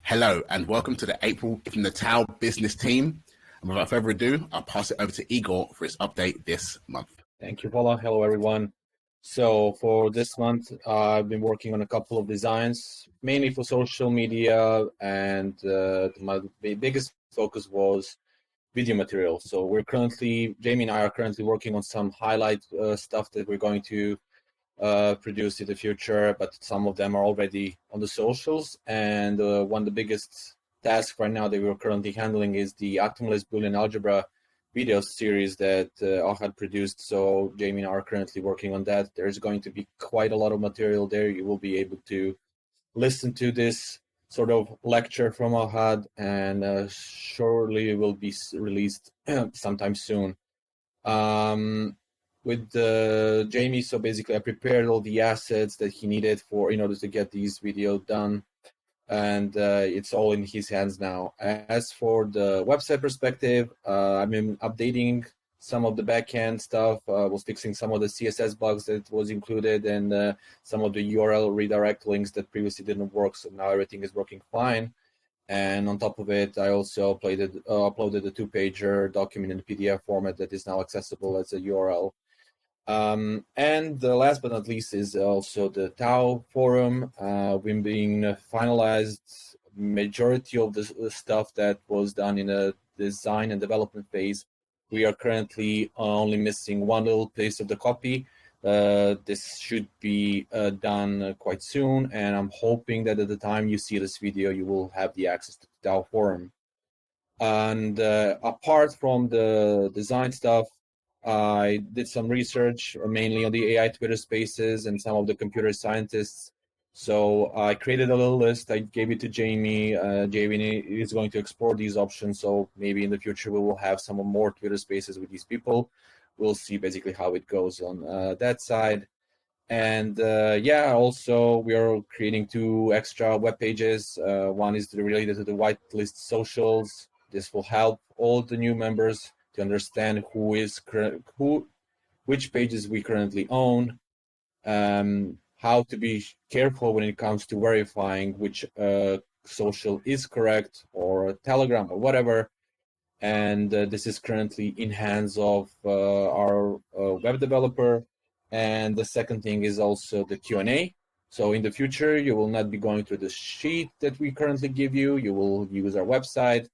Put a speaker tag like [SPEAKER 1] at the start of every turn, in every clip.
[SPEAKER 1] Hello and welcome to the April from the Tau business team. And without further ado, I'll pass it over to Igor for his update this month.
[SPEAKER 2] Thank you, Fola. Hello, everyone. So for this month, I've been working on a couple of designs, mainly for social media, and my biggest focus was video material. So Jamie and I are currently working on some highlight stuff that we're going to produce in the future, but some of them are already on the socials. And one of the biggest tasks right now that we're currently handling is the optimalized Boolean algebra video series that Ahad produced. So Jamie and I are currently working on that. There's going to be quite a lot of material there. You will be able to listen to this sort of lecture from Ahad, and surely it will be released sometime soon. With Jamie, so basically I prepared all the assets that he needed in order to get these videos done, and it's all in his hands now. As for the website perspective, I've been updating some of the backend stuff, was fixing some of the CSS bugs that was included, and some of the URL redirect links that previously didn't work, so now everything is working fine. And on top of it, I also uploaded a 2-pager document in PDF format that is now accessible as a URL. And the last but not least is also the Tau forum. We've been finalized majority of the stuff that was done in the design and development phase. We are currently only missing one little piece of the copy. This should be done quite soon, and I'm hoping that at the time you see this video, you will have the access to the Tau forum. And apart from the design stuff, I did some research mainly on the AI Twitter spaces and some of the computer scientists. So I created a little list. I gave it to Jamie. Jamie is going to explore these options. So maybe in the future, we will have some more Twitter spaces with these people. We'll see basically how it goes on that side. And also we are creating 2 extra web pages. One is related to the whitelist socials. This will help all the new members to understand which pages we currently own, how to be careful when it comes to verifying which social is correct, or Telegram or whatever. And this is currently in hands of our web developer. And the second thing is also the Q&A. So in the future, you will not be going through the sheet that we currently give you. You will use our website.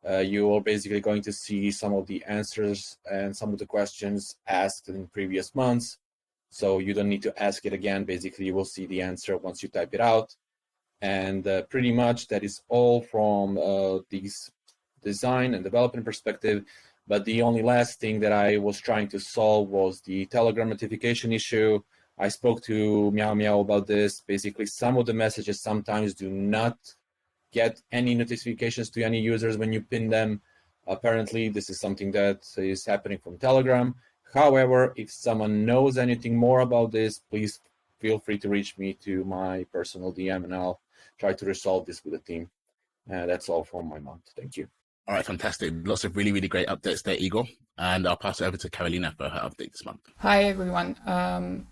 [SPEAKER 2] You are basically going to see some of the answers and some of the questions asked in previous months. So you don't need to ask it again. Basically, you will see the answer once you type it out. And pretty much that is all from these design and development perspective. But the only last thing that I was trying to solve was the Telegram notification issue. I spoke to Meow Meow about this. Basically, some of the messages sometimes do not get any notifications to any users when you pin them. Apparently, this is something that is happening from Telegram. However, if someone knows anything more about this, please feel free to reach me to my personal DM, and I'll try to resolve this with the team. That's all from my month. Thank you.
[SPEAKER 1] All right, fantastic. Lots of really, really great updates there, Igor. And I'll pass it over to Karolina for her update this month.
[SPEAKER 3] Hi, everyone.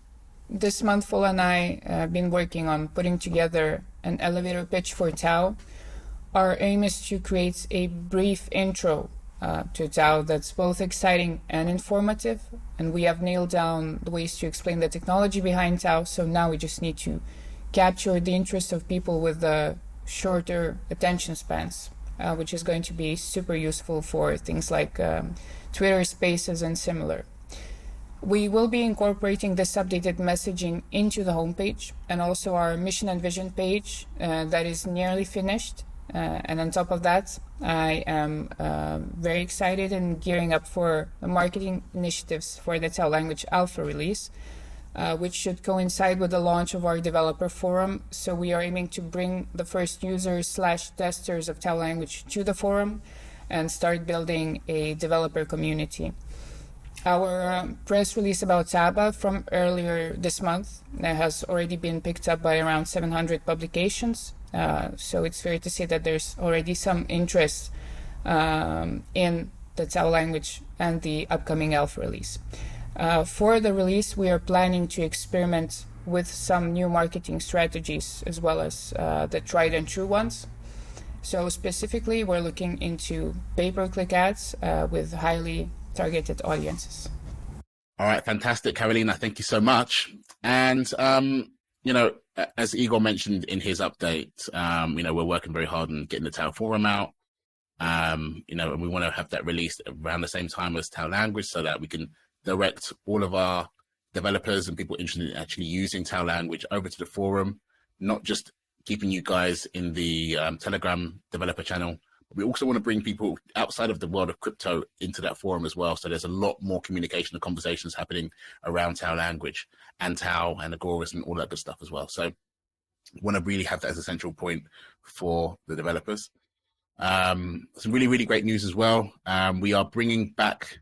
[SPEAKER 3] This month, Fola and I have been working on putting together an elevator pitch for Tau. Our aim is to create a brief intro to Tau that's both exciting and informative, and we have nailed down the ways to explain the technology behind Tau, so now we just need to capture the interest of people with shorter attention spans, which is going to be super useful for things like Twitter Spaces and similar. We will be incorporating this updated messaging into the homepage and also our mission and vision page that is nearly finished. And on top of that, I am very excited and gearing up for the marketing initiatives for the Tau language alpha release, which should coincide with the launch of our developer forum. So we are aiming to bring the first users/testers of Tau language to the forum and start building a developer community. Our press release about Taba from earlier this month has already been picked up by around 700 publications. So it's fair to say that there's already some interest in the Tau language and the upcoming alpha release. For the release, we are planning to experiment with some new marketing strategies as well as the tried and true ones. So specifically, we're looking into pay-per-click ads with highly targeted audiences.
[SPEAKER 1] All right, fantastic, Karolina. Thank you so much. And as Igor mentioned in his update, we're working very hard on getting the Tau forum out. And we want to have that released around the same time as Tau language so that we can direct all of our developers and people interested in actually using Tau language over to the forum, not just keeping you guys in the Telegram developer channel. We also want to bring people outside of the world of crypto into that forum as well. So there's a lot more communication and conversations happening around Tau language and Tau and Agoras and all that good stuff as well. So we want to really have that as a central point for the developers. Some really, really great news as well. We are bringing back,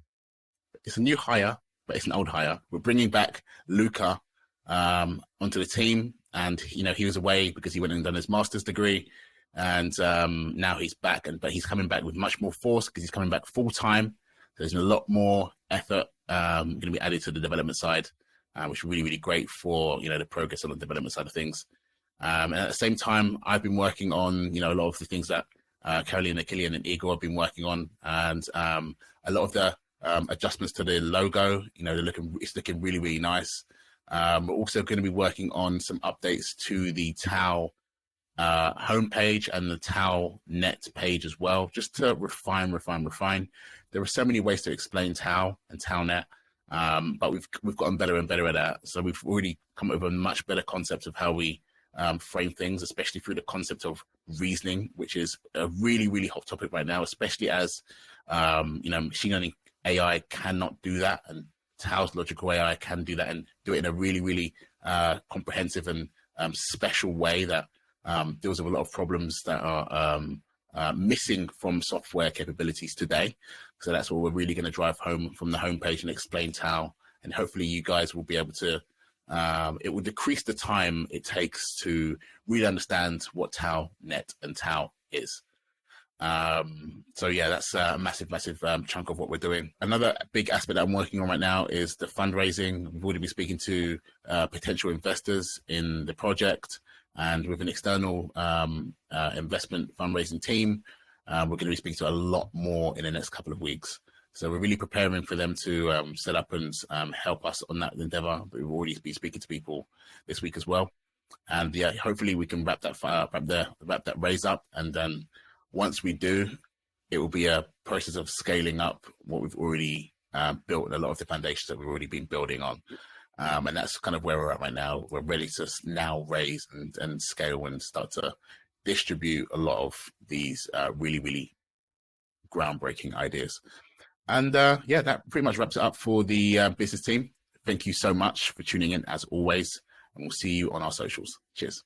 [SPEAKER 1] it's a new hire, but it's an old hire. We're bringing back Luca onto the team. And, he was away because he went and done his master's degree. And now he's back, but he's coming back with much more force because he's coming back full time. So there's a lot more effort going to be added to the development side, which is really, really great for, the progress on the development side of things. And at the same time, I've been working on, a lot of the things that Karolina, Killian and Igor have been working on. And a lot of the adjustments to the logo, it's looking really, really nice. We're also going to be working on some updates to the Tau homepage and the Tau net page as well, just to refine. There are so many ways to explain Tau and Tau net, but we've gotten better and better at that. So we've already come up with a much better concept of how we frame things, especially through the concept of reasoning, which is a really, really hot topic right now, especially as machine learning AI cannot do that, and Tau's logical AI can do that and do it in a really, really comprehensive and special way that deals with a lot of problems that are missing from software capabilities today. So that's what we're really going to drive home from the homepage and explain Tau. And hopefully you guys will be able to, it will decrease the time it takes to really understand what Tau net and Tau is. So yeah, that's a massive chunk of what we're doing. Another big aspect that I'm working on right now is the fundraising. We've already been speaking to potential investors in the project, and with an external investment fundraising team, we're going to be speaking to a lot more in the next couple of weeks. So we're really preparing for them to set up and help us on that endeavor. But we've already been speaking to people this week as well. And yeah, hopefully we can wrap that raise up. And then once we do, it will be a process of scaling up what we've already built and a lot of the foundations that we've already been building on. And that's kind of where we're at right now. We're ready to now raise and scale and start to distribute a lot of these really, really groundbreaking ideas. And yeah, that pretty much wraps it up for the business team. Thank you so much for tuning in as always, and we'll see you on our socials. Cheers.